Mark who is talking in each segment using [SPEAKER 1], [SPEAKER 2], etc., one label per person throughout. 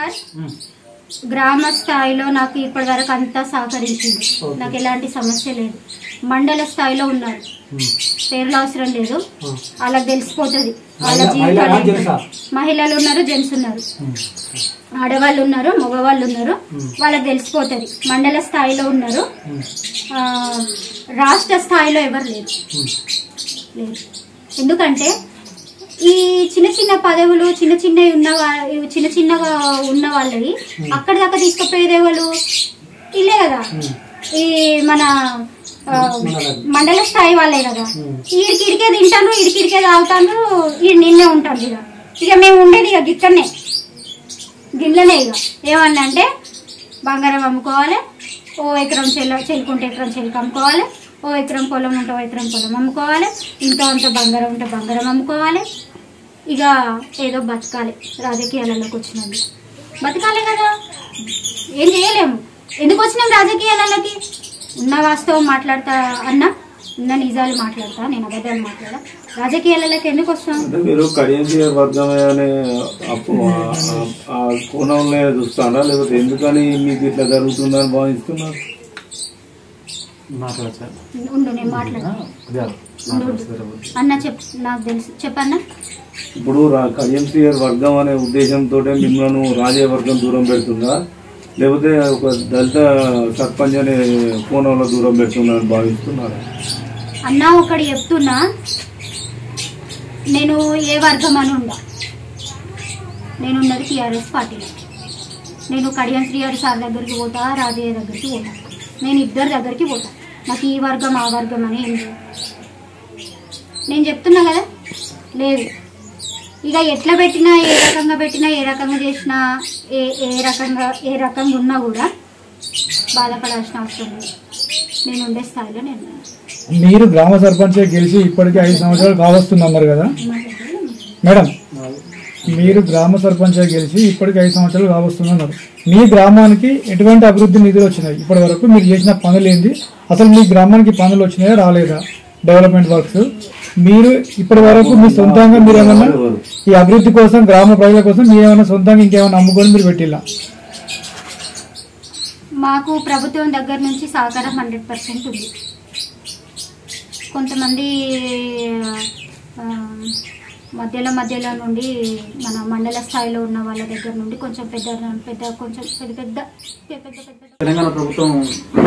[SPEAKER 1] Sir గ్రామ స్థాయిలో నాకు ఇప్పటి వరకు అంతా సహకరించింది. నాకు ఎలాంటి సమస్య లేదు. మండల స్థాయిలో ఉన్నారు, పేర్లు అవసరం లేదు, వాళ్ళకి తెలిసిపోతుంది. వాళ్ళ జీవితాలు మహిళలు ఉన్నారు, జెంట్స్ ఉన్నారు, ఆడవాళ్ళు ఉన్నారు, మగవాళ్ళు ఉన్నారు, వాళ్ళకి తెలిసిపోతుంది. మండల స్థాయిలో ఉన్నారు, రాష్ట్ర స్థాయిలో ఎవరు లేరు. ఎందుకంటే ఈ చిన్న చిన్న పదవులు చిన్న చిన్నగా ఉన్న వాళ్ళవి అక్కడి దాకా తీసుకుపోయేదే వాళ్ళు ఇల్లే కదా, ఈ మన మండల స్థాయి వాళ్ళే కదా. ఇడికిడికే తింటాను, ఇడికిడికే తాగుతాను, నిన్నే ఉంటాను. ఇక మేము ఉండేది ఇక గిక్కడనే గిన్నెలనే. ఇక ఏమన్నా అంటే బంగారం అమ్ముకోవాలి, ఓ ఎకరం చెల్లుకుంటే ఎకరం చెల్లికి అమ్ముకోవాలి, ఓ ఎకరం పొలం ఉంటే ఓ ఎకరం పొలం అమ్ముకోవాలి, ఇంత అంత బంగారం ఉంటే బంగారం అమ్ముకోవాలి. ఇక ఏదో బతకాలి, రాజకీయాలలోకి వచ్చినందుకు బతకాలి కదా, ఏం చేయలేము. ఎందుకు వచ్చినాం రాజకీయాలలోకి? ఉన్న వాస్తవం మాట్లాడతా అన్నా, ఉన్న నిజాలు మాట్లాడతా, నేను అబద్ధాలు మాట్లాడా. రాజకీయాలలోకి ఎందుకు వస్తాం?
[SPEAKER 2] మీరు కడియంసీఆర్ వర్గమే అనే కోణంలో చూస్తారా, లేకపోతే ఎందుకని మీకు ఇట్లా జరుగుతుందని భావిస్తున్నారు?
[SPEAKER 1] ఉండు, నేను మాట్లాడా అన్న, నాకు తెలుసు, చెప్పన్నా.
[SPEAKER 2] ఇప్పుడు కడియంసీఆర్ వర్గం అనే ఉద్దేశంతో మిమ్మల్ని రాజకీయ వర్గం దూరం పెడుతుందా, లేకపోతే ఒక దళిత సర్పంచ్ అనే కోణంలో దూరం పెడుతున్నారని భావిస్తున్నారా?
[SPEAKER 1] అన్నా ఒకటి చెప్తున్నా, నేను ఏ వర్గం అని ఉందా, నేనున్నది టీఆర్ఎస్ పార్టీలో. నేను కడియం శ్రీహరి సార్ దగ్గరికి పోతా, రాజయ్య దగ్గరికి పోతా, నేను ఇద్దరి దగ్గరికి పోతా. నాకు ఈ వర్గం ఆ వర్గం అని ఏం లేదు. నేను చెప్తున్నా కదా, లేదు. ఇక ఎట్లా పెట్టినా, ఏ రకంగా చేసినా, ఏ రకంగా ఉన్నా కూడా బాధపడాల్సిన అవసరం లేదు. నేను ఉండే స్థాయిలో నేను.
[SPEAKER 3] మీరు గ్రామ సర్పంచ్ గెలిచి ఇప్పటికీ 5 సంవత్సరాలు కావస్తున్నారు కదా మేడం, మీరు గ్రామ సర్పంచ్ గెలిచి ఇప్పటికి 5 సంవత్సరాలు కావస్తున్నారు. మీ గ్రామానికి ఎటువంటి అభివృద్ధి నిధులు వచ్చినాయి? ఇప్పటి వరకు మీరు చేసిన పనులు ఏంది? అసలు మీ గ్రామానికి పనులు వచ్చినాయా రాలేదా? డెవలప్మెంట్ వర్క్స్ మీరు ఇప్పటి వరకు మీ సొంతంగా మీరు ఏమన్నా ఈ అభివృద్ధి కోసం, గ్రామ ప్రజల కోసం మీరు ఏమైనా సొంతంగా ఇంకేమైనా అమ్ముకొని మీరు పెట్టిల్లా?
[SPEAKER 1] మాకు ప్రభుత్వం దగ్గర నుంచి సహకారం 100% ఉంది. కొంతమంది మధ్యలో నుండి మన మండల స్థాయిలో ఉన్న వాళ్ళ దగ్గర నుండి కొంచెం పెద్ద
[SPEAKER 4] తెలంగాణ ప్రభుత్వం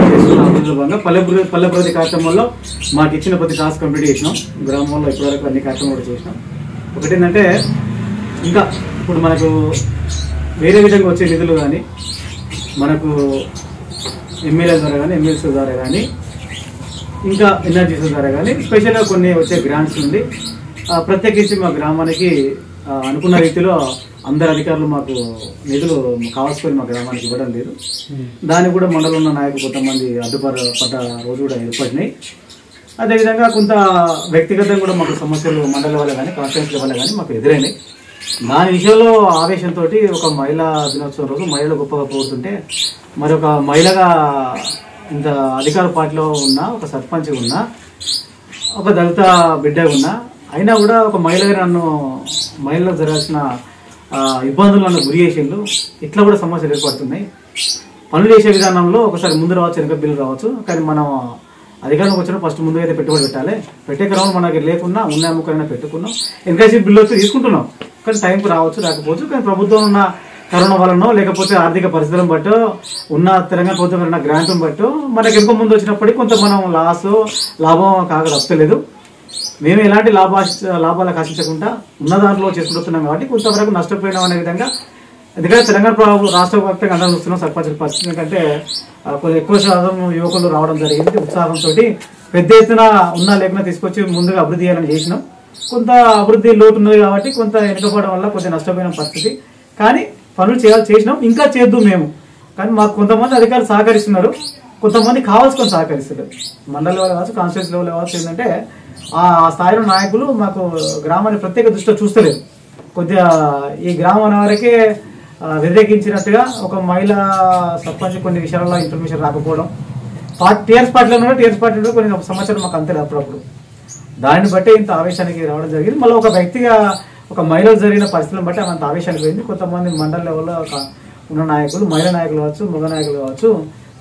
[SPEAKER 4] చేస్తున్న పల్లె ప్రగతి కార్యక్రమంలో మాకు ఇచ్చిన ప్రతి టాస్క్ కంప్లీట్ చేసినాం. గ్రామంలో ఇప్పటివరకు అన్ని కార్యక్రమాలు కూడా చేసినాం. ఒకటేంటంటే ఇంకా ఇప్పుడు మనకు వేరే విధంగా వచ్చే నిధులు కానీ, మనకు ఎమ్మెల్యే ద్వారా కానీ, ఎమ్మెల్సీ ద్వారా కానీ, ఇంకా ఎన్ఆర్జీసీ ద్వారా కానీ స్పెషల్గా కొన్ని వచ్చే గ్రాంట్స్ నుండి ప్రత్యేకించి మా గ్రామానికి అనుకున్న రీతిలో అందరు అధికారులు మాకు నిధులు కావాల్సుకొని మా గ్రామానికి ఇవ్వడం లేదు. దానికి కూడా మండలంలో ఉన్న నాయకులు కొంతమంది అడ్డుపడ్డ రోజు కూడా ఏర్పడినాయి. అదేవిధంగా కొంత వ్యక్తిగతంగా కూడా మాకు సమస్యలు మండలి వల్ల కానీ, కాన్స్టిట్యూన్సీ వల్ల కానీ మాకు ఎదురైనాయి. దాని విషయంలో ఆవేశంతో ఒక మహిళా దినోత్సవం రోజు మహిళలు గొప్పగా పోతుంటే, మరి ఒక మహిళగా ఇంత అధికార పార్టీలో ఉన్న ఒక సర్పంచ్ ఉన్న, ఒక దళిత బిడ్డ ఉన్న, అయినా కూడా ఒక మహిళగా మహిళలకు జరగాల్సిన ఇబ్బందులు నన్ను గురి చేసిండు. ఇట్లా కూడా సమస్యలు ఏర్పడుతున్నాయి. పనులు చేసే విధానంలో ఒకసారి ముందు రావచ్చు, వెనక బిల్లు రావచ్చు. కానీ మనం అధికారంలోకి వచ్చిన ఫస్ట్ ముందు అయితే పెట్టుబడి పెట్టాలి. పెట్టే క్రమం మనకి లేకున్నా ఉన్న అమ్ముకైనా పెట్టుకున్నాం. ఎన్కైసీ బిల్లు వచ్చి తీసుకుంటున్నాం, కానీ టైంకి రావచ్చు రాకపోవచ్చు. కానీ ప్రభుత్వం ఉన్న కరోనా వలనో లేకపోతే ఆర్థిక పరిస్థితులను బట్టో, ఉన్న తెలంగాణ ప్రభుత్వం ఉన్న గ్రాంట్ను బట్టో మనకి ఎంతో ముందు వచ్చినప్పటికీ కొంత మనం లాభం కాక తప్పలేదు. మేము ఎలాంటి లాభాలకు ఆశించకుండా ఉన్న దాంట్లో చేసుకుంటున్నాం కాబట్టి కొంతవరకు నష్టపోయినాం అనే విధంగా. ఎందుకంటే తెలంగాణ రాష్ట్ర వ్యాప్తంగా అందరం చూస్తున్నాం సర్పంచుల పరిస్థితి. ఎందుకంటే కొంచెం ఎక్కువ శాతం యువకులు రావడం జరిగింది. ఉత్సాహంతో పెద్ద ఎత్తున ఉన్నా లేకుండా తీసుకొచ్చి ముందుగా అభివృద్ధి చేయాలని చేసినాం. కొంత అభివృద్ధి లోటు ఉన్నది కాబట్టి కొంత వెనుకపోవడం వల్ల కొంచెం నష్టపోయిన పరిస్థితి. కానీ పనులు చేసినాం, ఇంకా చేద్దాం మేము. కానీ మాకు కొంతమంది అధికారులు సహకరిస్తున్నారు, కొంతమంది కావాల్సుకొని సహకరిస్తున్నారు. మండల లెవెల్ కావచ్చు, కాన్స్టిట్యూన్సీ లెవెల్ కావచ్చు. ఏంటంటే ఆ స్థాయిలో నాయకులు మాకు గ్రామాన్ని ప్రత్యేక దృష్టిలో చూస్తలేదు. కొద్దిగా ఈ గ్రామం వరకే వ్యతిరేకించినట్టుగా ఒక మహిళా సర్పంచ్ కొన్ని విషయాలలో ఇన్ఫర్మేషన్ రాకపోవడం, టీఆర్ఎస్ పార్టీలో కొన్ని సమాచారం మాకు అంతే అప్పుడప్పుడు. దాన్ని బట్టి ఇంత ఆవేశానికి రావడం జరిగింది. మళ్ళీ ఒక వ్యక్తిగా ఒక మహిళలు జరిగిన పరిస్థితులను బట్టి అంత ఆవేశానికి పోయింది. కొంతమంది మండల లెవెల్లో ఉన్న నాయకులు, మహిళా నాయకులు కావచ్చు, మగ నాయకులు కావచ్చు,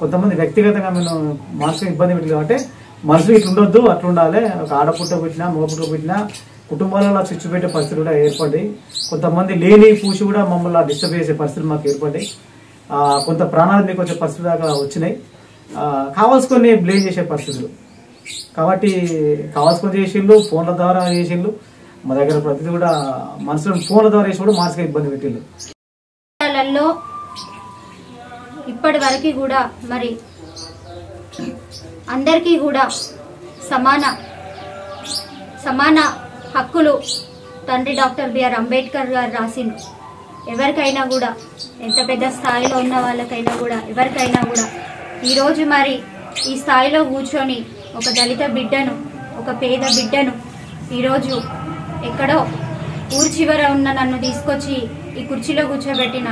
[SPEAKER 4] కొంతమంది వ్యక్తిగతంగా మేము మానసిక ఇబ్బంది పెట్టి కాబట్టి మనసులు ఇట్లా ఉండొద్దు, అట్లా ఉండాలి, ఒక ఆడపుట్ట పెట్టినా మగపుట్ట పెట్టినా కుటుంబాలలో చిచ్చు పెట్టే పరిస్థితులు కూడా ఏర్పడ్డాయి. కొంతమంది లేని పూసి కూడా మమ్మల్ని డిస్టర్బ్ చేసే పరిస్థితులు మాకు ఏర్పడ్డాయి. కొంత ప్రాణాలు మీకు వచ్చే పరిస్థితులు దాకా వచ్చినాయి. కావాల్సుకొని బ్లేమ్ చేసే పరిస్థితులు కాబట్టి కావాల్సుకొని చేసిండ్రు, ఫోన్ల ద్వారా చేసిండ్రు. మా దగ్గర ప్రతిదీ కూడా మనసులో ఫోన్ల ద్వారా చేసి కూడా మానసిక ఇబ్బంది పెట్టిండ్రు.
[SPEAKER 1] ఇప్పటి వరకు కూడా మరి అందరికీ కూడా సమాన హక్కులు తండ్రి డాక్టర్ బిఆర్ అంబేద్కర్ గారు రాసిండ్రు. ఎవరికైనా కూడా ఎంత పెద్ద స్థాయిలో ఉన్న వాళ్ళకైనా కూడా ఎవరికైనా కూడా ఈరోజు మరి ఈ స్థాయిలో కూర్చొని ఒక దళిత బిడ్డను, ఒక పేద బిడ్డను ఈరోజు ఎక్కడో ఊరి చివర ఉన్న నన్ను తీసుకొచ్చి ఈ కుర్చీలో కూర్చోబెట్టిన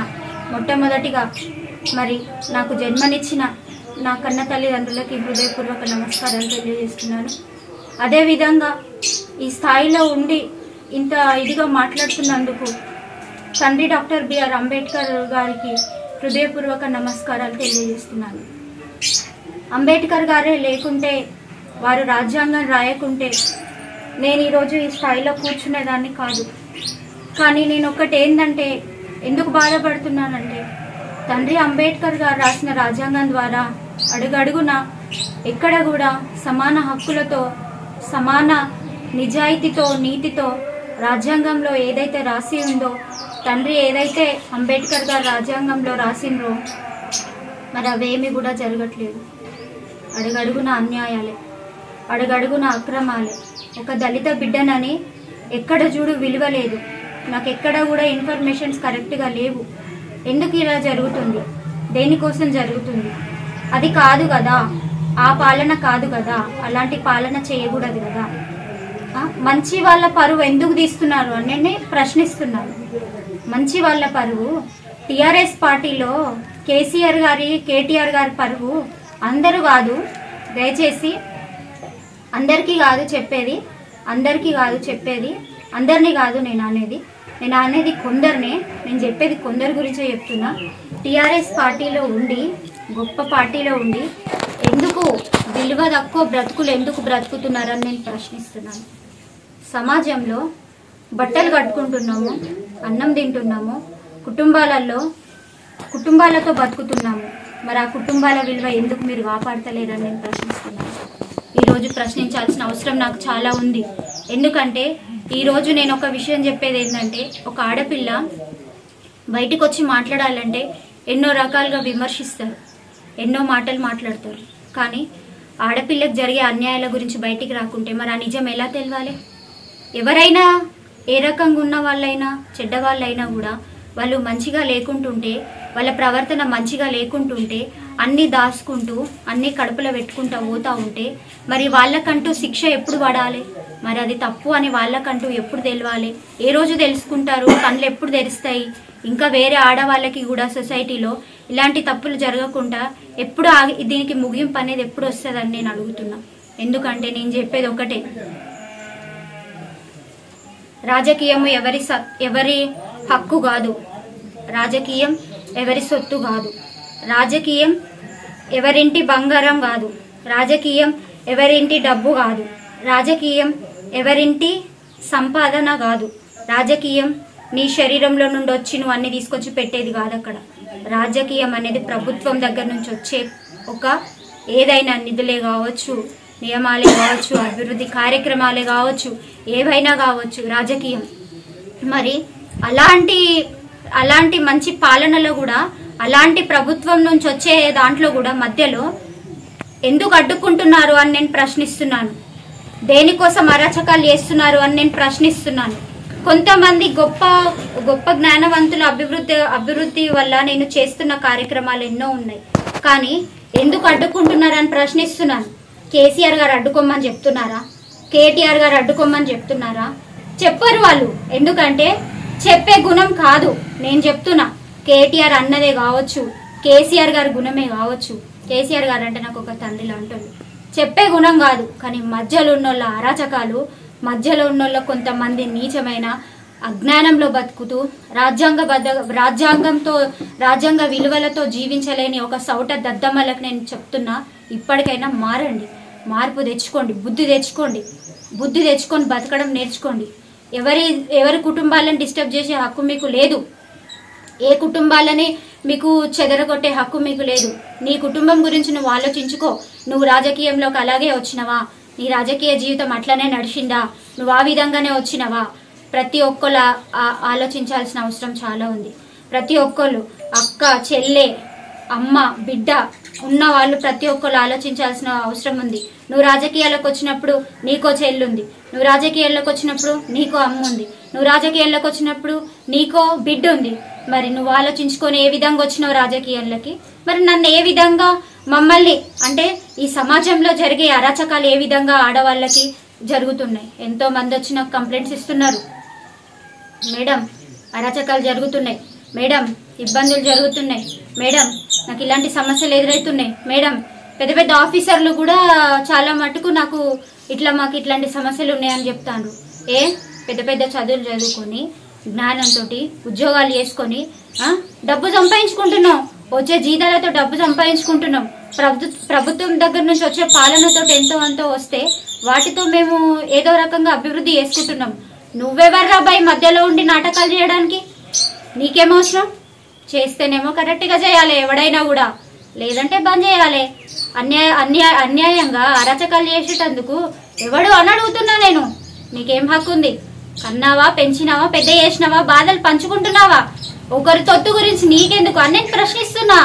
[SPEAKER 1] మొట్టమొదటిగా మరి నాకు జన్మనిచ్చిన నా కన్న తల్లిదండ్రులకి హృదయపూర్వక నమస్కారాలు తెలియజేస్తున్నాను. అదేవిధంగా ఈ స్థాయిలో ఉండి ఇంత ఇదిగా మాట్లాడుతున్నందుకు తండ్రి డాక్టర్ బిఆర్ అంబేద్కర్ గారికి హృదయపూర్వక నమస్కారాలు తెలియజేస్తున్నాను. అంబేద్కర్ గారే లేకుంటే, వారు రాజ్యాంగం రాయకుంటే నేను ఈరోజు ఈ స్థాయిలో కూర్చునేదాన్ని కాదు. కానీ నేను ఒకటి ఏంటంటే, ఎందుకు బాధపడుతున్నానంటే, తండ్రి అంబేద్కర్ గారు రాసిన రాజ్యాంగం ద్వారా అడుగడుగున ఎక్కడ కూడా సమాన హక్కులతో, సమాన నిజాయితీతో, నీతితో రాజ్యాంగంలో ఏదైతే రాసి ఉందో, తండ్రి ఏదైతే అంబేద్కర్ గారు రాజ్యాంగంలో రాసిండ్రో మరి అవేమీ కూడా జరగట్లేదు. అడుగడుగున అన్యాయాలే, అడుగడుగున అక్రమాలే. ఒక దళిత బిడ్డనని ఎక్కడ చూడు విలువ లేదు. నాకు ఎక్కడ కూడా ఇన్ఫర్మేషన్స్ కరెక్ట్గా లేవు. ఎందుకు ఇలా జరుగుతుంది, దేనికోసం జరుగుతుంది, అది కాదు కదా, ఆ పాలన కాదు కదా, అలాంటి పాలన చేయకూడదు కదా. మంచి వాళ్ళ పరువు ఎందుకు తీస్తున్నారు అని నేను ప్రశ్నిస్తున్నాను. మంచి వాళ్ళ పరువు టీఆర్ఎస్ పార్టీలో కేటీఆర్ గారి పరువు అందరూ కాదు. దయచేసి అందరికీ కాదు చెప్పేది, అందరినీ కాదు నేను అనేది కొందరినే. నేను చెప్పేది కొందరి గురించే చెప్తున్నా. టీఆర్ఎస్ పార్టీలో ఉండి, గొప్ప పార్టీలో ఉండి ఎందుకు విలువ తక్కువ బ్రతుకులు ఎందుకు బ్రతుకుతున్నారని నేను ప్రశ్నిస్తున్నాను. సమాజంలో బట్టలు కట్టుకుంటున్నాము, అన్నం తింటున్నాము, కుటుంబాలతో బతుకుతున్నాము. మరి ఆ కుటుంబాల విలువ ఎందుకు మీరు కాపాడతలేరని నేను ప్రశ్నిస్తున్నాను. ఈరోజు ప్రశ్నించాల్సిన అవసరం నాకు చాలా ఉంది. ఎందుకంటే ఈరోజు నేను ఒక విషయం చెప్పేది ఏంటంటే, ఒక ఆడపిల్ల బయటకు వచ్చి మాట్లాడాలంటే ఎన్నో రకాలుగా విమర్శిస్తారు, ఎన్నో మాటలు మాట్లాడతారు. కానీ ఆడపిల్లకు జరిగే అన్యాయాల గురించి బయటికి రాకుంటే మరి ఆ నిజం ఎలా తెలవాలి? ఎవరైనా ఏ రకంగా ఉన్న వాళ్ళైనా, చెడ్డవాళ్ళైనా కూడా వాళ్ళు మంచిగా లేకుంటుంటే, వాళ్ళ ప్రవర్తన మంచిగా లేకుంటుంటే, అన్నీ దాచుకుంటూ అన్నీ కడుపులో పెట్టుకుంటూ పోతూ ఉంటే మరి వాళ్ళకంటూ శిక్ష ఎప్పుడు పడాలి? మరి అది తప్పు అని వాళ్ళకంటూ ఎప్పుడు తెలవాలి? ఏ రోజు తెలుసుకుంటారు? కళ్ళు ఎప్పుడు తెరుస్తాయి? ఇంకా వేరే ఆడవాళ్ళకి కూడా సొసైటీలో ఇలాంటి తప్పులు జరగకుండా ఎప్పుడు దీనికి ముగింపు అనేది ఎప్పుడు వస్తుందని నేను అడుగుతున్నా. ఎందుకంటే నేను చెప్పేది ఒకటే, రాజకీయం ఎవరి హక్కు కాదు, రాజకీయం ఎవరి సొత్తు కాదు, రాజకీయం ఎవరింటి బంగారం కాదు, రాజకీయం ఎవరింటి డబ్బు కాదు, రాజకీయం ఎవరింటి సంపాదన కాదు, రాజకీయం నీ శరీరంలో నుండి వచ్చి నువ్వు అన్ని తీసుకొచ్చి పెట్టేది కాదు. అక్కడ రాజకీయం అనేది ప్రభుత్వం దగ్గర నుంచి వచ్చే ఒక ఏదైనా నిధులే కావచ్చు, నియమాలే కావచ్చు, అభివృద్ధి కార్యక్రమాలే కావచ్చు, ఏవైనా కావచ్చు రాజకీయం. మరి అలాంటి మంచి పాలనలో కూడా, అలాంటి ప్రభుత్వం నుంచి వచ్చే దాంట్లో కూడా మధ్యలో ఎందుకు అడ్డుకుంటున్నారు అని నేను ప్రశ్నిస్తున్నాను. దేనికోసం అరాచకాలు చేస్తున్నారు అని నేను ప్రశ్నిస్తున్నాను. కొంతమంది గొప్ప జ్ఞానవంతుల అభివృద్ధి వల్ల నేను చేస్తున్న కార్యక్రమాలు ఎన్నో ఉన్నాయి. కానీ ఎందుకు అడ్డుకుంటున్నారని ప్రశ్నిస్తున్నాను. కేసీఆర్ గారు అడ్డుకోమని చెప్తున్నారా? కేటీఆర్ గారు అడ్డుకోమని చెప్తున్నారా? చెప్పరు వాళ్ళు. ఎందుకంటే చెప్పే గుణం కాదు. నేను చెప్తున్నా, కేటీఆర్ అన్నదే కావచ్చు, కేసీఆర్ గారి గుణమే కావచ్చు. కేసీఆర్ గారు అంటే నాకు ఒక తండ్రిలా అంటుంది. చెప్పే గుణం కాదు. కానీ మధ్యలో ఉన్నోళ్ళ అరాచకాలు, మధ్యలో ఉన్నోళ్ళ కొంతమంది నీచమైన అజ్ఞానంలో బతుకుతూ రాజ్యాంగ విలువలతో జీవించలేని ఒక సౌట దద్దమ్మలకు నేను చెప్తున్నా, ఇప్పటికైనా మారండి, మార్పు తెచ్చుకోండి, బుద్ధి తెచ్చుకొని బతకడం నేర్చుకోండి. ఎవరి కుటుంబాలను డిస్టర్బ్ చేసే హక్కు మీకు లేదు. ఏ కుటుంబాలని మీకు చెదరగొట్టే హక్కు మీకు లేదు. నీ కుటుంబం గురించి నువ్వు ఆలోచించుకో. నువ్వు రాజకీయంలోకి అలాగే వచ్చినవా? నీ రాజకీయ జీవితం అట్లనే నడిచిందా? నువ్వు ఆ విధంగానే వచ్చినవా? ప్రతి ఒక్కరు ఆలోచించాల్సిన అవసరం చాలా ఉంది. ప్రతి ఒక్కరు అక్క, చెల్లె, అమ్మ, బిడ్డ ఉన్న వాళ్ళు ప్రతి ఒక్కరు ఆలోచించాల్సిన అవసరం ఉంది. నువ్వు రాజకీయాల్లోకి వచ్చినప్పుడు నీకో చెల్లుంది, నువ్వు రాజకీయాల్లోకి వచ్చినప్పుడు నీకో అమ్మ ఉంది, నువ్వు రాజకీయాల్లోకి వచ్చినప్పుడు నీకో బిడ్డ ఉంది. మరి నువ్వు ఆలోచించుకొని ఏ విధంగా వచ్చినావు రాజకీయాల్లోకి? మరి నన్ను ఏ విధంగా, మమ్మల్ని అంటే ఈ సమాజంలో జరిగే అరాచకాలు ఏ విధంగా ఆడవాళ్ళకి జరుగుతున్నాయి? ఎంతో మంది వచ్చి నాకు కంప్లైంట్స్ ఇస్తున్నారు, మేడం అరాచకాలు జరుగుతున్నాయి, మేడం ఇబ్బందులు జరుగుతున్నాయి, మేడం నాకు ఇలాంటి సమస్యలు ఎదురవుతున్నాయి, మేడం పెద్ద పెద్ద ఆఫీసర్లు కూడా చాలా మటుకు నాకు మాకు ఇట్లాంటి సమస్యలు ఉన్నాయని చెప్తాను. పెద్ద పెద్ద చదువులు చదువుకొని జ్ఞానంతో ఉద్యోగాలు చేసుకొని డబ్బు సంపాదించుకుంటున్నాం, వచ్చే జీతాలతో డబ్బు సంపాదించుకుంటున్నాం. ప్రభుత్వం దగ్గర నుంచి వచ్చే పాలనతో ఎంతో అంతో వస్తే వాటితో మేము ఏదో రకంగా అభివృద్ధి చేసుకుంటున్నాం. నువ్వెవర్రా బాయ్ మధ్యలో ఉండి నాటకాలు చేయడానికి? నీకేమవసరం? చేస్తేనేమో కరెక్ట్గా చేయాలి ఎవడైనా కూడా, లేదంటే బంద్ చేయాలి. అన్యాయంగా అరాచకాలు చేసేటందుకు ఎవడు అని అడుగుతున్నా నేను. నీకేం హక్కు ఉంది? కన్నావా, పెంచినావా, పెద్ద చేసినావా, బాధలు పంచుకుంటున్నావా? ఒకరి తొత్తు గురించి నీకెందుకు అని నేను ప్రశ్నిస్తున్నా.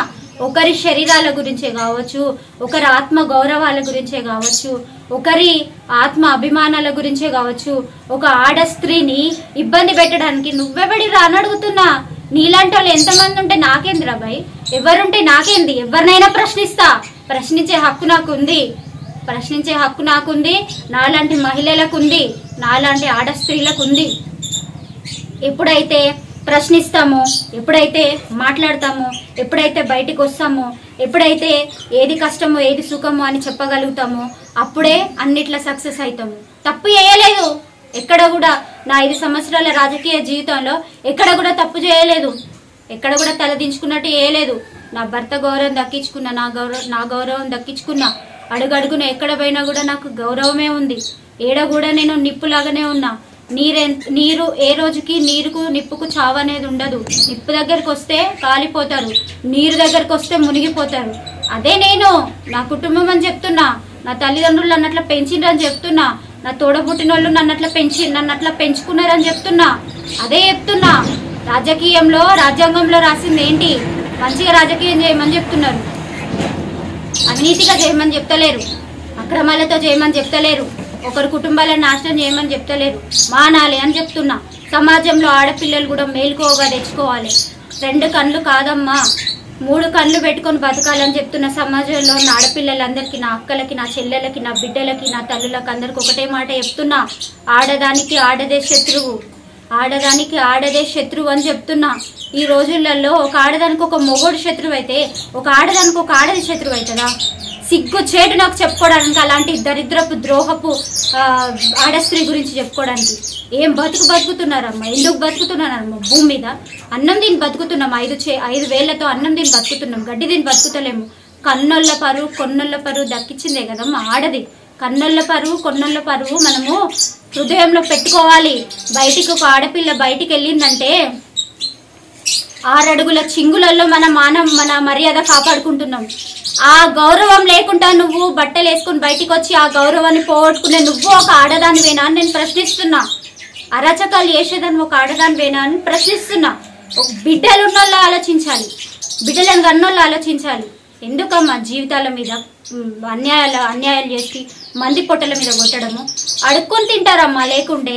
[SPEAKER 1] ఒకరి శరీరాల గురించే కావచ్చు, ఒకరి ఆత్మ గౌరవాల గురించే కావచ్చు, ఒకరి ఆత్మ అభిమానాల గురించే కావచ్చు, ఒక ఆడ స్త్రీని ఇబ్బంది పెట్టడానికి నువ్వెవడిరా అని అడుగుతున్నా. నీలాంటి వాళ్ళు ఎంతమంది ఉంటే నాకేంది రాబాయ్? ఎవరుంటే నాకేంది? ఎవరినైనా ప్రశ్నిస్తా. ప్రశ్నించే హక్కు నాకుంది, నాలాంటి మహిళలకు ఉంది, నాలాంటి ఆడ స్త్రీలకు ఉంది. ఎప్పుడైతే ప్రశ్నిస్తామో, ఎప్పుడైతే మాట్లాడతామో, ఎప్పుడైతే బయటికి వస్తామో, ఎప్పుడైతే ఏది కష్టమో ఏది సుఖమో అని చెప్పగలుగుతామో అప్పుడే అన్నిట్లా సక్సెస్ అవుతాము. తప్పు చేయలేదు ఎక్కడ కూడా. నా 5 సంవత్సరాల రాజకీయ జీవితంలో ఎక్కడ కూడా తప్పు చేయలేదు, ఎక్కడ కూడా తలదించుకున్నట్టు చేయలేదు. నా భర్త గౌరవం దక్కించుకున్నా, నా గౌరవం దక్కించుకున్నా. అడుగడుగున ఎక్కడ పోయినా కూడా నాకు గౌరవమే ఉంది. ఏడ కూడా నేను నిప్పులాగానే ఉన్నా. నీరు ఏ రోజుకి నిప్పుకు చావు అనేది ఉండదు. నిప్పు దగ్గరకు వస్తే కాలిపోతారు, నీరు దగ్గరకు వస్తే మునిగిపోతారు. అదే నేను నా కుటుంబం అని చెప్తున్నా. నా తల్లిదండ్రులు నన్ను అట్లా పెంచిండ్రని చెప్తున్నా. నా తోడబుట్టిన వాళ్ళు నన్ను అట్లా పెంచుకున్నారని చెప్తున్నా. అదే చెప్తున్నా. రాజ్యాంగంలో రాసింది ఏంటి? మంచిగా రాజకీయం చేయమని చెప్తున్నారు, అవినీతిగా చేయమని చెప్తలేరు, అక్రమాలతో చేయమని చెప్తలేరు, ఒకరి కుటుంబాలను నాశనం చేయమని చెప్తలేరు. మానాలి అని చెప్తున్నా. సమాజంలో ఆడపిల్లలు కూడా మేలుకోగా తెచ్చుకోవాలి. 2 కళ్ళు కాదమ్మా, 3 కళ్ళు పెట్టుకొని బతకాలని చెప్తున్న సమాజంలో ఉన్న ఆడపిల్లలందరికీ, నా అక్కలకి, నా చెల్లెలకి, నా బిడ్డలకి, నా తల్లులకి అందరికి ఒకటే మాట చెప్తున్నా. ఆడదానికి ఆడదే శత్రువు అని చెప్తున్నా. ఈ రోజులలో ఒక ఆడదానికి ఒక మొగోడు శత్రువు అయితే ఒక ఆడదానికి ఒక ఆడది శత్రువు అవుతుందా? సిగ్గు చేటు నాకు చెప్పుకోవడానికి, అలాంటి దరిద్రపు ద్రోహపు ఆడ స్త్రీ గురించి చెప్పుకోవడానికి. ఏం బతుకుతున్నారమ్మా? ఎందుకు బతుకుతున్నారమ్మా? భూమి మీద అన్నం తిని బతుకుతున్నాం. 5 వేళ్లతో అన్నం తిని బతుకుతున్నాం, గడ్డి తిని బతుకుతలేము. కన్నోళ్ళ పరువు దక్కించిందే కదమ్మా ఆడది. కన్నోళ్ళ పరువు మనము హృదయంలో పెట్టుకోవాలి. బయటికి ఒక ఆడపిల్ల బయటికి వెళ్ళిందంటే 6 అడుగుల చింగులలో మన మర్యాద కాపాడుకుంటున్నాం. ఆ గౌరవం లేకుండా నువ్వు బట్టలు వేసుకుని బయటికి వచ్చి ఆ గౌరవాన్ని పోగొట్టుకునే నువ్వు ఒక ఆడదానివేనా అని నేను ప్రశ్నిస్తున్నా. అరాచకాలు చేసేదాన్ని ఒక ఆడదానివేనా అని ప్రశ్నిస్తున్నా. బిడ్డలు ఉన్నోళ్ళు ఆలోచించాలి, బిడ్డలను కన్నోళ్ళు ఆలోచించాలి. ఎందుకమ్మా జీవితాల మీద అన్యాయాలు చేసి మంది పొట్టల మీద కొట్టడము? అడుక్కొని తింటారమ్మా, లేకుంటే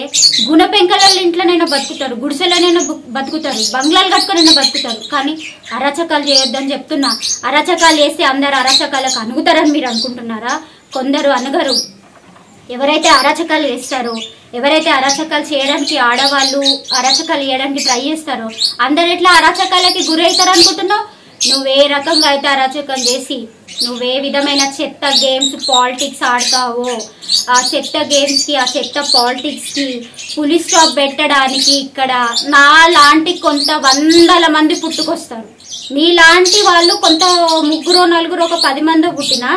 [SPEAKER 1] గుణపెంకల ఇంట్లోనైనా బతుకుతారు, గుడిసెలోనైనా బతుకుతారు, బంగ్లాలు కట్టుకునైనా బతుకుతారు. కానీ అరాచకాలు చేయొద్దని చెప్తున్నా. అరాచకాలు చేస్తే అందరు అరాచకాలకు అనుగుతారని మీరు అనుకుంటున్నారా? కొందరు అనగరు. ఎవరైతే అరాచకాలు చేస్తారో, ఎవరైతే అరాచకాలు చేయడానికి ఆడవాళ్ళు అరాచకాలు చేయడానికి ట్రై చేస్తారో అందరు ఎట్లా అరాచకాలకి గురవుతారు అనుకుంటున్నావు? నువ్వే రకంగా అయితే అరాచకం చేసి నువ్వే విధమైన చెత్త గేమ్స్ పాలిటిక్స్ ఆడతావో ఆ చెత్త గేమ్స్కి ఆ చెత్త పాలిటిక్స్కి పులి స్టాప్ పెట్టడానికి ఇక్కడ నా లాంటి కొంత వందల మంది పుట్టుకొస్తారు. నీలాంటి వాళ్ళు కొంత ముగ్గురు నలుగురు ఒక 10 మంది పుట్టినా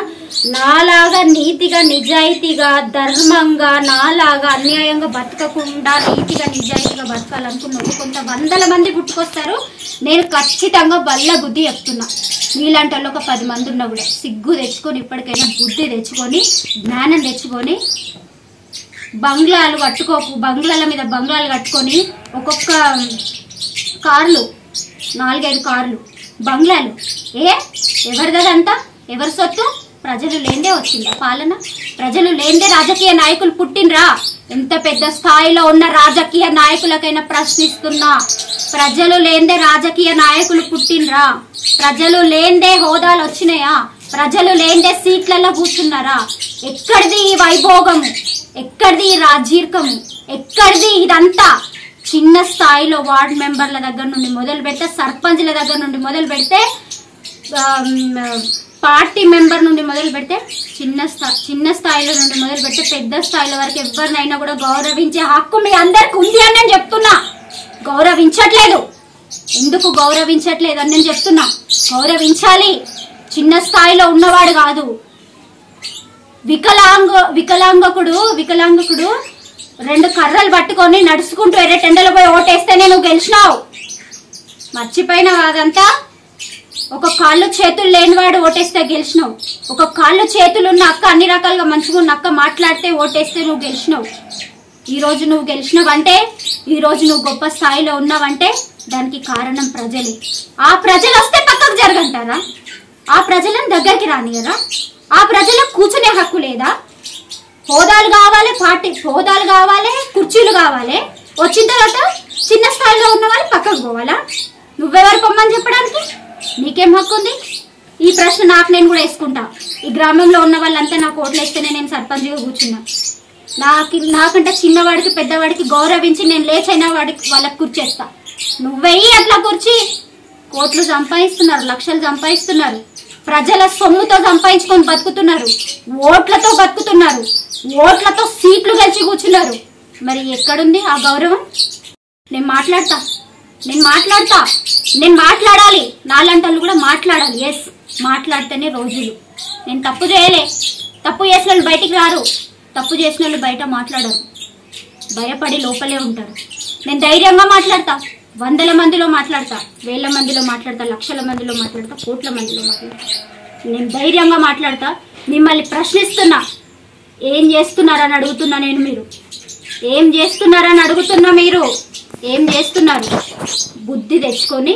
[SPEAKER 1] నాలాగా నీతిగా నిజాయితీగా ధర్మంగా నాలాగా అన్యాయంగా బతకకుండా నీతిగా నిజాయితీగా బతకాలనుకున్నారు కొంత వందల మంది పుట్టుకొస్తారు. నేను ఖచ్చితంగా బల్ల బుద్ధి చెప్తున్నా. నీలాంటి వాళ్ళు ఒక 10 మంది ఉన్నా కూడా సిగ్గు తెచ్చుకొని ఇప్పటికైనా బుద్ధి తెచ్చుకొని జ్ఞానం తెచ్చుకొని బంగ్లాలు కట్టుకోకు, బంగ్లాల మీద బంగ్లాలు కట్టుకొని ఒక్కొక్క కార్లు 4-5 కార్లు బంగ్లాలు ఎవరిదంతా ఎవరి సొత్తు? ప్రజలు లేందే వచ్చిందా పాలన? ప్రజలు లేందే రాజకీయ నాయకులు పుట్టినరా? ఎంత పెద్ద స్థాయిలో ఉన్న రాజకీయ నాయకులకైనా ప్రశ్నిస్తున్నా, ప్రజలు లేందే రాజకీయ నాయకులు పుట్టినరా? ప్రజలు లేందే హోదాలు వచ్చినాయా? ప్రజలు లేందే సీట్లలో కూర్చున్నారా? ఎక్కడిది ఈ వైభోగము? ఎక్కడిది ఈ రాజీర్కము? ఎక్కడిది ఇదంతా? చిన్న స్థాయిలో వార్డు మెంబర్ల దగ్గర నుండి మొదలు పెడితే, సర్పంచ్ల దగ్గర నుండి మొదలు పెడితే, పార్టీ మెంబర్ నుండి మొదలు పెడితే, చిన్న స్థాయిలో నుండి మొదలు పెడితే పెద్ద స్థాయిలో వరకు ఎవరినైనా కూడా గౌరవించే హక్కు మీ అందరికి ఉంది అని నేను చెప్తున్నా. గౌరవించట్లేదు. ఎందుకు గౌరవించట్లేదు అని నేను చెప్తున్నా. గౌరవించాలి. చిన్న స్థాయిలో ఉన్నవాడు కాదు, వికలాంగకుడు 2 కర్రలు పట్టుకొని నడుచుకుంటూ ఎర్రటెండలో పోయి ఓటేస్తేనే నువ్వు గెలిచినావు. మర్చిపోయినావు అదంతా. ఒక కాళ్ళు చేతులు లేనివాడు ఓటేస్తే గెలిచినావు. ఒక కాళ్ళు చేతులు ఉన్న అక్క, అన్ని రకాలుగా మంచిగా ఉన్న అక్క మాట్లాడితే ఓటేస్తే నువ్వు గెలిచినావు. ఈరోజు నువ్వు గెలిచినావంటే, ఈరోజు నువ్వు గొప్ప స్థాయిలో ఉన్నావంటే దానికి కారణం ప్రజలే. ఆ ప్రజలు వస్తే పక్కకు జరగంటారా? ఆ ప్రజలను దగ్గరికి రానియరా? ఆ ప్రజలకు కూర్చునే హక్కు లేదా? హోదాలు కావాలి, పార్టీ హోదాలు కావాలి, కుర్చీలు కావాలి. వచ్చిన తర్వాత చిన్న స్థాయిలో ఉన్న వాళ్ళు పక్కకు పోవాలా? నువ్వెవరు పొమ్మని చెప్పడానికి? నీకేం హక్కు ఉంది? ఈ ప్రశ్న నాకు నేను కూడా వేసుకుంటా. ఈ గ్రామంలో ఉన్న వాళ్ళంతా నాకు ఓట్లు వేస్తేనే నేను సర్పంచ్గా కూర్చున్నా. నాకంటే చిన్నవాడికి పెద్దవాడికి గౌరవించి నేను లేచైనా వాళ్ళకి కూర్చేస్తా. నువ్వెయ్యి అట్లా కూర్చి కోట్లు సంపాదిస్తున్నారు, లక్షలు సంపాదిస్తున్నారు, ప్రజల సొమ్ముతో సంపాదించుకొని బతుకుతున్నారు, ఓట్లతో బతుకుతున్నారు, ఓట్లతో సీట్లు గెలిచి కూర్చున్నారు. మరి ఎక్కడుంది ఆ గౌరవం? నేను మాట్లాడాలి. నాలాంటి వాళ్ళు కూడా మాట్లాడాలి. ఎస్, మాట్లాడితేనే రోజులు. నేను తప్పు చేయలే. తప్పు చేసిన వాళ్ళు బయటికి రారు. తప్పు చేసిన వాళ్ళు బయట మాట్లాడరు. భయపడి లోపలే ఉంటారు. నేను ధైర్యంగా మాట్లాడతా. 100ల మందిలో మాట్లాడతా, 1000 మందిలో మాట్లాడతా, లక్షల మందిలో మాట్లాడతా, కోట్ల మందిలో మాట్లాడతా. నేను ధైర్యంగా మాట్లాడతా. మిమ్మల్ని ప్రశ్నిస్తున్నా. ఏం చేస్తున్నారని అడుగుతున్నా నేను. మీరు ఏం చేస్తున్నారని అడుగుతున్నా. మీరు ఏం చేస్తున్నారు? బుద్ధి తెచ్చుకొని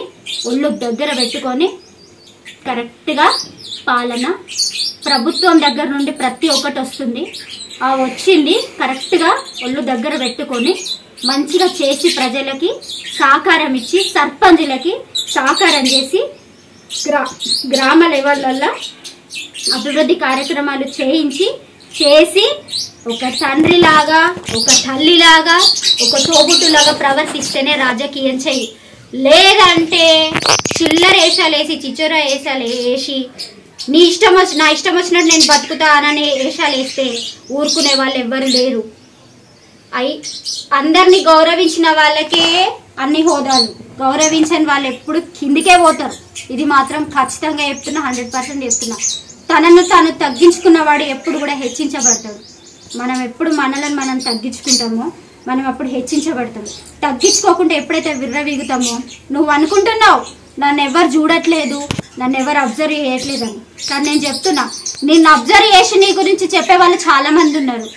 [SPEAKER 1] ఒళ్ళు దగ్గర పెట్టుకొని కరెక్ట్గా పాలన ప్రభుత్వం దగ్గర నుండి ప్రతి ఒక్కటి వస్తుంది. ఆ వచ్చింది కరెక్ట్గా ఒళ్ళు దగ్గర పెట్టుకొని మంచిగా చేసి ప్రజలకి సహకారం ఇచ్చి, సర్పంచులకి సహకారం చేసి గ్రామ లెవెల్లో అభివృద్ధి కార్యక్రమాలు చేసి ఒక తండ్రిలాగా, ఒక తల్లిలాగా, ఒక తోబుట్టులాగా ప్రవర్తిస్తేనే రాజకీయం చెయ్యి. లేదంటే చిల్లర వేషాలేసి, చిచ్చోర వేషాలు వేసి నా ఇష్టం వచ్చినట్టు నేను బతుకుతా అని వేషాలు వేస్తే ఊరుకునే వాళ్ళు ఎవ్వరు లేరు. అందరినీ గౌరవించిన వాళ్ళకే అన్ని హోదాలు, గౌరవించని వాళ్ళు ఎప్పుడు కిందికే పోతారు. ఇది మాత్రం ఖచ్చితంగా చెప్తున్నా, 100% చెప్తున్నా. తనను తాను తగ్గించుకున్నవాడు ఎప్పుడు కూడా హెచ్చించబడతాడు. మనం ఎప్పుడు మనలను మనం తగ్గించుకుంటామో మనం అప్పుడు హెచ్చించబడతాం. తగ్గించుకోకుండా ఎప్పుడైతే విర్రవీగుతామో, నువ్వు అనుకుంటున్నావు నన్ను ఎవరు చూడట్లేదు, నన్ను ఎవరు అబ్జర్వ్ చేయట్లేదు అని. కానీ నేను చెప్తున్నా, నిన్ను అబ్జర్వ్ చేసి నీ గురించి చెప్పే వాళ్ళు చాలా మంది ఉన్నారు.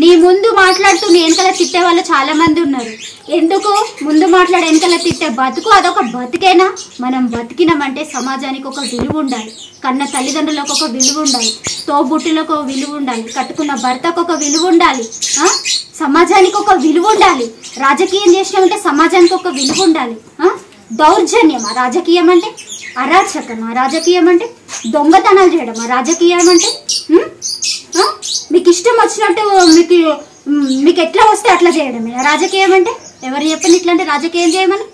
[SPEAKER 1] నీ ముందు మాట్లాడుతూ నీ వెనకాల తిట్టే వాళ్ళు చాలా మంది ఉన్నారు. ఎందుకు ముందు మాట్లాడే వెనకాల తిట్టే బతుకు అదొక బతికేనా? మనం బతికినామంటే సమాజానికి ఒక విలువ ఉండాలి, కన్న తల్లిదండ్రులకు ఒక విలువ ఉండాలి, తోబుట్టులకు ఒక విలువ ఉండాలి, కట్టుకున్న భర్తకు ఒక విలువ ఉండాలి, సమాజానికి ఒక విలువ ఉండాలి. రాజకీయం చేసినామంటే సమాజానికి ఒక విలువ ఉండాలి. దౌర్జన్యమా రాజకీయం అంటే? అరాచకమా రాజకీయం అంటే? దొంగతనాలు చేయడమా రాజకీయం అంటే? మీకు ఇష్టం వచ్చినట్టు మీకు ఎట్లా వస్తే అట్లా చేయడమే రాజకీయం అంటే? ఎవరు చెప్పండి ఇట్లాంటి రాజకీయం చేయమని?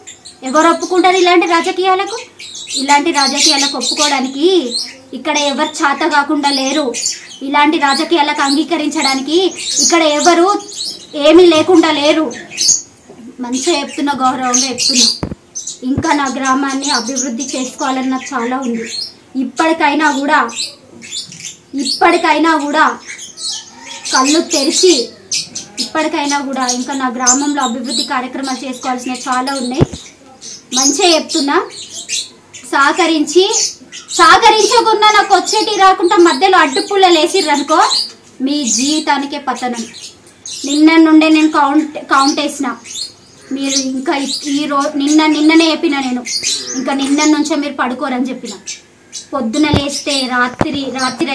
[SPEAKER 1] ఎవరు ఒప్పుకుంటారు ఇలాంటి రాజకీయాలకు? ఇలాంటి రాజకీయాలకు ఒప్పుకోవడానికి ఇక్కడ ఎవరు చేత కాకుండా లేరు. ఇలాంటి రాజకీయాలకు అంగీకరించడానికి ఇక్కడ ఎవరు ఏమీ లేకుండా లేరు. మంచిగా చెప్తున్నా, గౌరవంగా చెప్తున్నా. ఇంకా నా గ్రామాన్ని అభివృద్ధి చేసుకోవాలని నాకు చాలా ఉంది. ఇప్పటికైనా కూడా కళ్ళు తెరిచి ఇప్పటికైనా కూడా ఇంకా నా గ్రామంలో అభివృద్ధి కార్యక్రమాలు చేసుకోవాల్సినవి చాలా ఉన్నాయి. మంచిగా చెప్తున్నా. సహకరించకుండా నాకు వచ్చేటి రాకుండా మధ్యలో అడ్డుపుల్లలు వేసిర్రనుకో మీ జీవితానికే పతనం. నిన్న నుండే నేను కౌంట్ వేసిన. మీరు ఇంకా నిన్ననే చెప్పిన నేను, ఇంకా నిన్న నుంచే మీరు పడుకోరని చెప్పిన. పొద్దున లేస్తే రాత్రి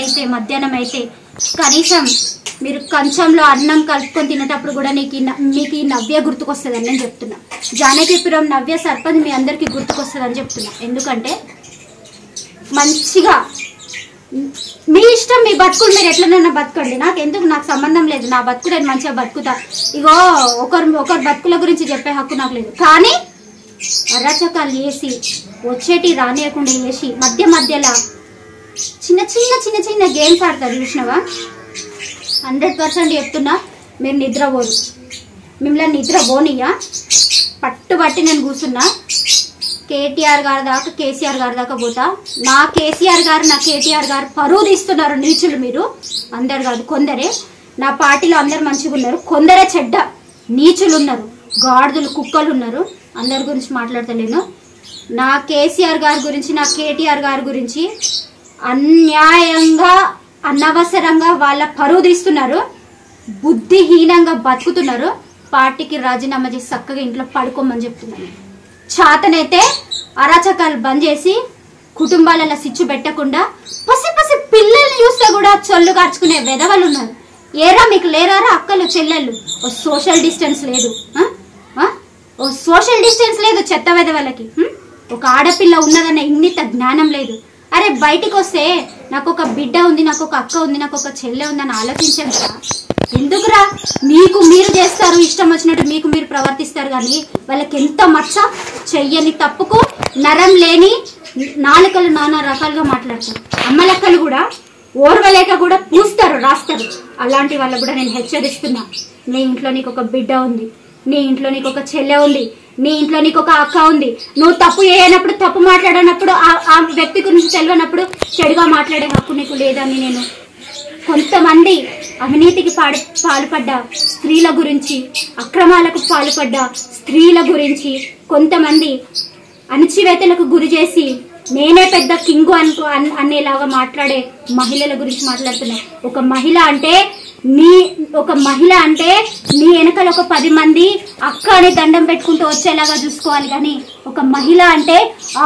[SPEAKER 1] అయితే మధ్యాహ్నం అయితే కనీసం మీరు కంచంలో అన్నం కలుపుకొని తినేటప్పుడు కూడా మీకు ఈ నవ్య గుర్తుకొస్తుందని నేను చెప్తున్నా. జానకిపురం నవ్య సర్పంచ్ మీ అందరికీ గుర్తుకొస్తుందని చెప్తున్నా. ఎందుకంటే మంచిగా మీ ఇష్టం, మీ బతుకులు మీరు ఎట్లనైనా బతకండి, నాకు సంబంధం లేదు. నా బతుకు నేను మంచిగా బతుకుతా. ఇగో ఒకరు బతుకుల గురించి చెప్పే హక్కు నాకు లేదు. కానీ అరాచకాలు చేసి వచ్చేటి రానియకుండా చేసి మధ్యలో చిన్న గేమ్స్ ఆడతారు చూసినావా? 100% చెప్తున్నా, మీరు నిద్రపోరు. మిమ్మల్ని నిద్రపోనియా పట్టుబట్టి నేను కూర్చున్నా. కేటీఆర్ గారి దాకా, కేసీఆర్ గారి దాకా పోతా. నా కేసీఆర్ గారు, నా కేటీఆర్ గారు పరువు తీస్తున్నారు. నీచులు మీరు. అందరు కాదు, కొందరే. నా పార్టీలో అందరు మంచిగా ఉన్నారు, కొందరే చెడ్డ నీచులు ఉన్నారు, గాడిదలు కుక్కలు ఉన్నారు. అందరి గురించి మాట్లాడతలేను. నా కేసీఆర్ గారి గురించి, నా కేటీఆర్ గారి గురించి అన్యాయంగా అనవసరంగా వాళ్ళ పరువు తీస్తున్నారు, బుద్ధిహీనంగా బతుకుతున్నారు. పార్టీకి రాజీనామా చేసి చక్కగా ఇంట్లో పడుకోమని చెప్తున్నాను. చేతనైతే అరాచకాలు బంద్ చేసి కుటుంబాలలో సిచ్చు పెట్టకుండా పసి పిల్లల్ని చూస్తే కూడా చొల్లు కార్చుకునే వెధవలు ఉన్నారు. ఏరా మీకు లేరారా అక్కలు చెల్లెళ్ళు? ఓ సోషల్ డిస్టెన్స్ లేదు చెత్త వెధవలకి. ఒక ఆడపిల్ల ఉన్నదన్న ఇంగిత జ్ఞానం లేదు. అరే బయటికి వస్తే నాకు ఒక బిడ్డ ఉంది, నాకు ఒక అక్క ఉంది, నాకు ఒక చెల్లె ఉంది అని ఆలోచించండి. ఎందుకురా మీకు మీరు చేస్తారు, ఇష్టం వచ్చినట్టు మీకు మీరు ప్రవర్తిస్తారు. కానీ వాళ్ళకి ఎంత మచ్చ, చెయ్యని తప్పుకు నరం లేని నాలుకలు నానా రకాలుగా మాట్లాడతారు. అమ్మలక్కలు కూడా ఓర్వలేక కూడా పూస్తారు, రాస్తారు. అలాంటి వాళ్ళకు కూడా నేను హెచ్చరిస్తున్నా. నీ ఇంట్లో నీకు ఒక బిడ్డ ఉంది, నీ ఇంట్లో నీకు ఒక చెల్లె ఉంది, నీ ఇంట్లో నీకు ఒక అక్క ఉంది. నువ్వు తప్పు చేయనప్పుడు, తప్పు మాట్లాడనప్పుడు, ఆ వ్యక్తి గురించి తెలియనప్పుడు చెడుగా మాట్లాడే హక్కు నీకు లేదని నేను కొంతమంది అవినీతికి పాల్పడ్డ స్త్రీల గురించి, అక్రమాలకు పాల్పడ్డ స్త్రీల గురించి, కొంతమంది అణచివేతలకు గురి చేసి నేనే పెద్ద కింగు అనేలాగా మాట్లాడే మహిళల గురించి మాట్లాడుతున్నా. ఒక మహిళ అంటే నీ వెనకాల ఒక 10 మంది అక్క అని దండం పెట్టుకుంటూ వచ్చేలాగా చూసుకోవాలి. కానీ ఒక మహిళ అంటే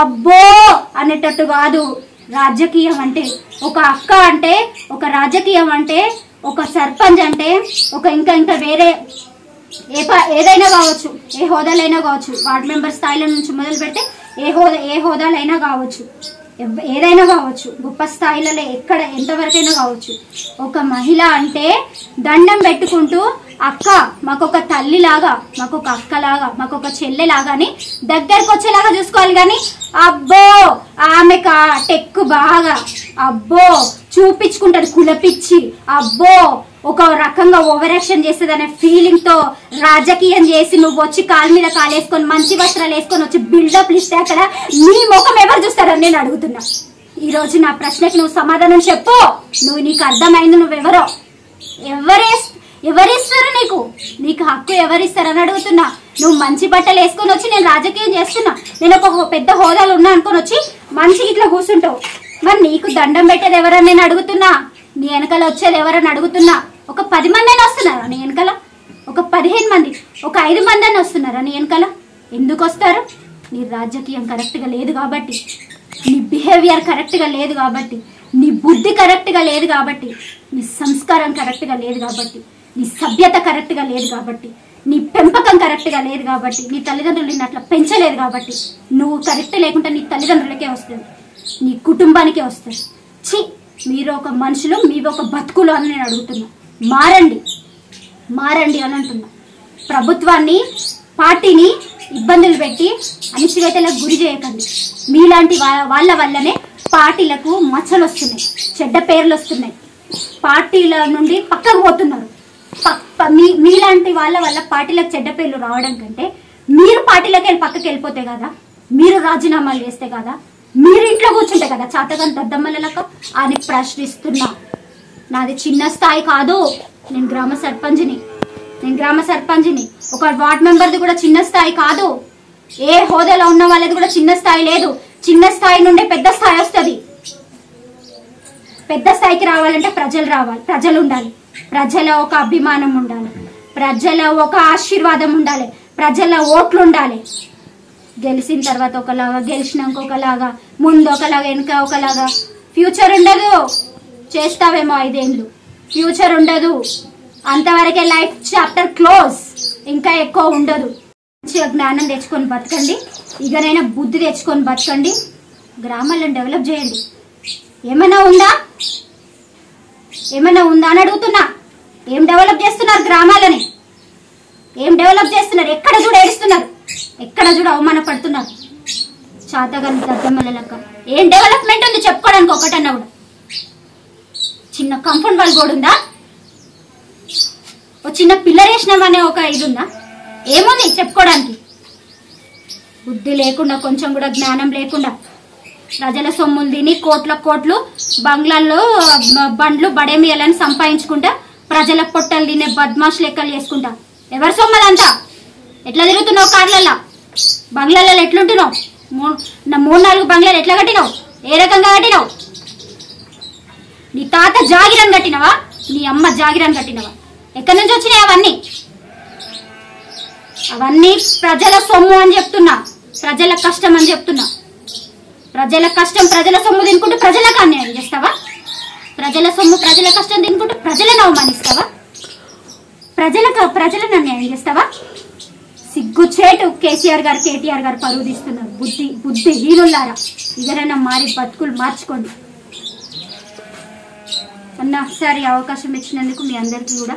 [SPEAKER 1] అబ్బో అనేటట్టు కాదు. రాజకీయం అంటే ఒక అక్క అంటే, ఒక రాజకీయం అంటే, ఒక సర్పంచ్ అంటే, ఒక ఇంకా వేరే ఏదైనా కావచ్చు, ఏ హోదాలైనా కావచ్చు, వార్డ్ మెంబర్ స్థాయిల నుంచి మొదలు పెడితే ఏ హోదాలైనా కావచ్చు, ఏదైనా కావచ్చు, గొప్ప స్థాయిలలో ఎక్కడ ఎంతవరకైనా కావచ్చు. ఒక మహిళ అంటే దండం పెట్టుకుంటూ అక్క మాకొక తల్లిలాగా, మాకొక అక్కలాగా, మాకొక చెల్లెలాగా అని దగ్గరకు వచ్చేలాగా చూసుకోవాలి. కానీ అబ్బో ఆమెకు టెక్కు బాగా, అబ్బో చూపించుకుంటది కులపిచ్చి, అబ్బో ఒక రకంగా ఓవర్ యాక్షన్ చేస్తుంది అనే ఫీలింగ్ తో రాజకీయం చేసి నువ్వు వచ్చి కాలు మీద కాలేసుకొని మంచి వస్త్రాలు వేసుకొని వచ్చి బిల్డప్ ఇస్తే అక్కడ నీ ముఖం ఎవరు చూస్తారని నేను అడుగుతున్నా. ఈ రోజు నా ప్రశ్నకి నువ్వు సమాధానం చెప్పు. నీకు అర్థమైంది నువ్వెవరో, ఎవరిస్తారు నీకు హక్కు ఎవరిస్తారని అడుగుతున్నా. నువ్వు మంచి బట్టలు వేసుకొని వచ్చి నేను రాజకీయం చేస్తున్నా, నేను ఒక పెద్ద హోదాలు ఉన్నా అనుకొని వచ్చి మంచి ఇట్లా కూర్చుంటావు. మరి నీకు దండం పెట్టేది ఎవరని నేను అడుగుతున్నా. నీ వెనకాల వచ్చేది ఎవరని అడుగుతున్నా. ఒక 10 మంది అయినా వస్తున్నారా నీ వెనకాల? ఒక 15 మంది, ఒక 5 మంది అయినా వస్తున్నారా నీ వెనకాల? ఎందుకు వస్తారు? నీ రాజకీయం కరెక్ట్గా లేదు కాబట్టి, నీ బిహేవియర్ కరెక్ట్గా లేదు కాబట్టి, నీ బుద్ధి కరెక్ట్గా లేదు కాబట్టి, నీ సంస్కారం కరెక్ట్గా లేదు కాబట్టి, నీ సభ్యత కరెక్ట్గా లేదు కాబట్టి, నీ పెంపకం కరెక్ట్గా లేదు కాబట్టి, నీ తల్లిదండ్రులు నిన్ను అట్లా పెంచలేదు కాబట్టి, నువ్వు కరెక్ట్ లేకుంటే నీ తల్లిదండ్రులకే వస్తుంది, నీ కుటుంబానికే వస్తుంది. ఛీ, మీరు ఒక మనుషులు, మీవి ఒక బతుకులు అని నేను అడుగుతున్నా. మారండి అని అంటున్నా. ప్రభుత్వాన్ని, పార్టీని ఇబ్బందులు పెట్టి అణిచివేతలకు గురి చేయకండి. మీలాంటి వాళ్ళ వల్లనే పార్టీలకు మచ్చలు వస్తున్నాయి, చెడ్డ పేర్లు వస్తున్నాయి, పార్టీల నుండి పక్కకు పోతున్నారు. మీలాంటి వాళ్ళ వల్ల పార్టీలకు చెడ్డ పేర్లు రావడం కంటే మీరు పార్టీలకు వెళ్ళి పక్కకి వెళ్ళిపోతే కదా, మీరు రాజీనామాలు చేస్తే కదా, మీరు ఇంట్లో కూర్చుంటే కదా చాతగాని దద్దమ్మలకు అని ప్రశ్నిస్తున్నా. నాది చిన్న స్థాయి కాదు, నేను గ్రామ సర్పంచ్ని. ఒక వార్డ్ మెంబర్ది కూడా చిన్న స్థాయి కాదు. ఏ హోదాలో ఉన్న వాళ్ళది కూడా చిన్న స్థాయి లేదు. చిన్న స్థాయి నుండి పెద్ద స్థాయి వస్తుంది. పెద్ద స్థాయికి రావాలంటే ప్రజలు ఉండాలి, ప్రజల ఒక అభిమానం ఉండాలి, ప్రజల ఒక ఆశీర్వాదం ఉండాలి, ప్రజల ఓట్లు ఉండాలి. గెలిచిన తర్వాత ఒకలాగా, గెలిచినాక ఒకలాగా, ముందు ఒకలాగా, వెనుక ఒకలాగా. ఫ్యూచర్ ఉండదు. చేస్తావేమో 5 ఏళ్ళు, ఫ్యూచర్ ఉండదు. అంతవరకే లైఫ్ చాప్టర్ క్లోజ్, ఇంకా ఎక్కువ ఉండదు. మంచిగా జ్ఞానం తెచ్చుకొని బతకండి, ఇకనైనా బుద్ధి తెచ్చుకొని బతకండి, గ్రామాలను డెవలప్ చేయండి. ఏమైనా ఉందా అని అడుగుతున్నా. ఏం డెవలప్ చేస్తున్నారు గ్రామాలని? ఏం డెవలప్ చేస్తున్నారు? ఎక్కడ చూడ ఏడుస్తున్నారు, ఎక్కడ చూడ అవమానపడుతున్నారు. చాతగాని దద్దమ్మల లెక్క ఏం డెవలప్మెంట్ ఉంది చెప్పుకోవడానికి? ఒకటన్నా కూడా చిన్న కంఫర్ట్ వాల్ కూడా ఉందా? ఒక చిన్న పిల్లర్ వేసినామనే ఒక ఇది ఉందా? ఏముంది చెప్పుకోవడానికి? బుద్ధి లేకుండా, కొంచెం కూడా జ్ఞానం లేకుండా, ప్రజల సొమ్ములు తిని కోట్లు బంగ్లాల్లో బండ్లు బడేమియాలని సంపాదించుకుంటా, ప్రజల పొట్టలు తినే బద్మాష్ లెక్కలు చేసుకుంటా. ఎవరి సొమ్మదంతా? ఎట్లా తిరుగుతున్నావు కార్లల్లో, బంగ్లాలలో ఎట్లుంటున్నావు? 3-4 బంగ్లాలు ఎట్లా కట్టినావు? ఏ రకంగా కట్టినావు? నీ తాత జాగిరాన్ని కట్టినవా? నీ అమ్మ జాగిరాన్ని కట్టినవా? ఎక్కడి నుంచి వచ్చినాయి అవన్నీ? అవన్నీ ప్రజల సొమ్ము అని చెప్తున్నా, ప్రజల కష్టం అని చెప్తున్నా. ప్రజల కష్టం, ప్రజల సొమ్ము తినుకుంటూ ప్రజలకు అన్యాయం చేస్తావా? ప్రజల సొమ్ము, ప్రజల కష్టం తినుకుంటూ ప్రజలను అవమానిస్తావా? ప్రజలను అన్యాయం చేస్తావా? సిగ్గుచేటు. కేసీఆర్ గారు, కేటీఆర్ గారు పరువు తీస్తున్నారు. బుద్ధి హీనులారా, ఎవరైనా మారి బతుకులు మార్చుకోండి అన్న. సరే, అవకాశం ఇచ్చినందుకు మీ అందరికీ కూడా